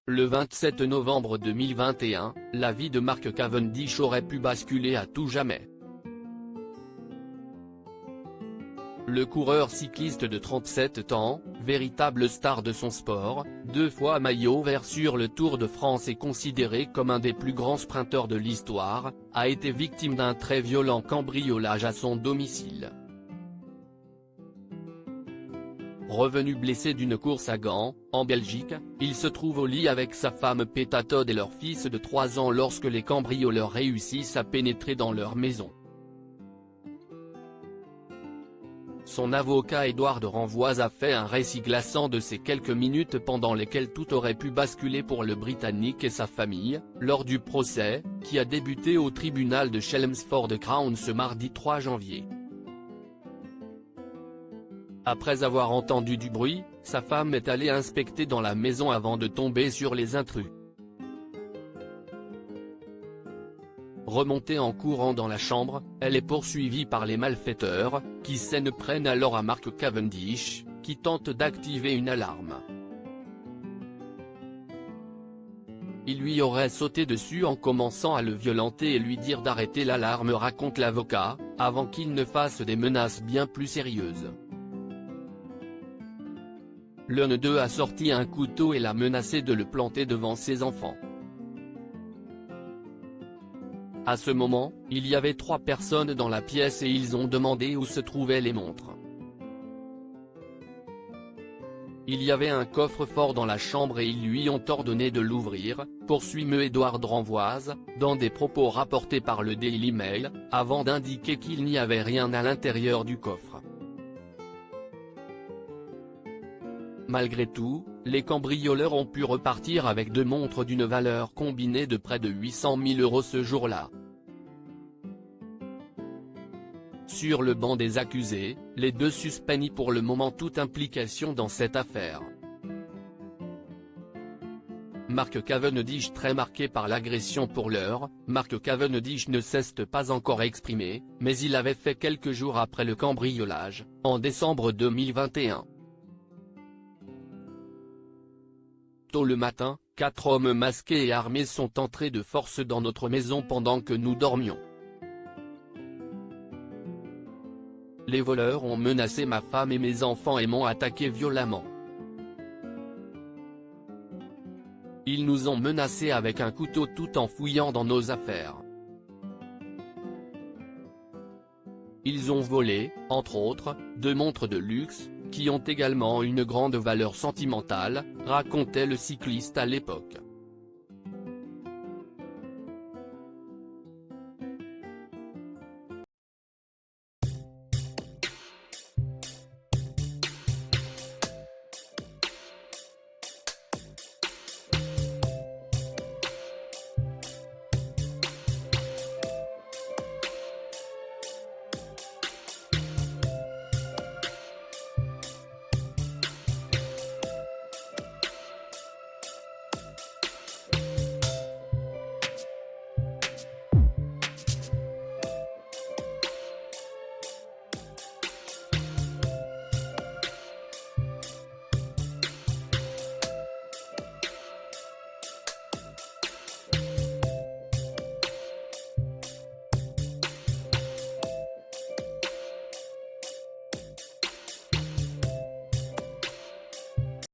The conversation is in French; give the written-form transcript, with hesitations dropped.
Le 27 novembre 2021, la vie de Mark Cavendish aurait pu basculer à tout jamais. Le coureur cycliste de 37 ans, véritable star de son sport, 2 fois maillot vert sur le Tour de France et considéré comme un des plus grands sprinteurs de l'histoire, a été victime d'un très violent cambriolage à son domicile. Revenu blessé d'une course à Gand, en Belgique, il se trouve au lit avec sa femme Peta Todd et leur fils de 3 ans lorsque les cambrioleurs réussissent à pénétrer dans leur maison. Son avocat Édouard de Renvoise a fait un récit glaçant de ces quelques minutes pendant lesquelles tout aurait pu basculer pour le Britannique et sa famille, lors du procès, qui a débuté au tribunal de Chelmsford Crown ce mardi 3 janvier. Après avoir entendu du bruit, sa femme est allée inspecter dans la maison avant de tomber sur les intrus. Remontée en courant dans la chambre, elle est poursuivie par les malfaiteurs, qui s'en prennent alors à Mark Cavendish, qui tente d'activer une alarme. Il lui aurait sauté dessus en commençant à le violenter et lui dire d'arrêter l'alarme, raconte l'avocat, avant qu'il ne fasse des menaces bien plus sérieuses. L'un d'eux a sorti un couteau et l'a menacé de le planter devant ses enfants. À ce moment, il y avait 3 personnes dans la pièce et ils ont demandé où se trouvaient les montres. Il y avait un coffre-fort dans la chambre et ils lui ont ordonné de l'ouvrir, poursuit M. Édouard de Renvoise, dans des propos rapportés par le Daily Mail, avant d'indiquer qu'il n'y avait rien à l'intérieur du coffre. Malgré tout, les cambrioleurs ont pu repartir avec 2 montres d'une valeur combinée de près de 800 000 € ce jour-là. Sur le banc des accusés, les 2 suspects nient pour le moment toute implication dans cette affaire. Mark Cavendish, très marqué par l'agression pour l'heure, Mark Cavendish ne s'est pas encore exprimé, mais il avait fait quelques jours après le cambriolage, en décembre 2021. Tôt le matin, 4 hommes masqués et armés sont entrés de force dans notre maison pendant que nous dormions. Les voleurs ont menacé ma femme et mes enfants et m'ont attaqué violemment. Ils nous ont menacés avec un couteau tout en fouillant dans nos affaires. Ils ont volé, entre autres, 2 montres de luxe, qui ont également une grande valeur sentimentale, racontait le cycliste à l'époque.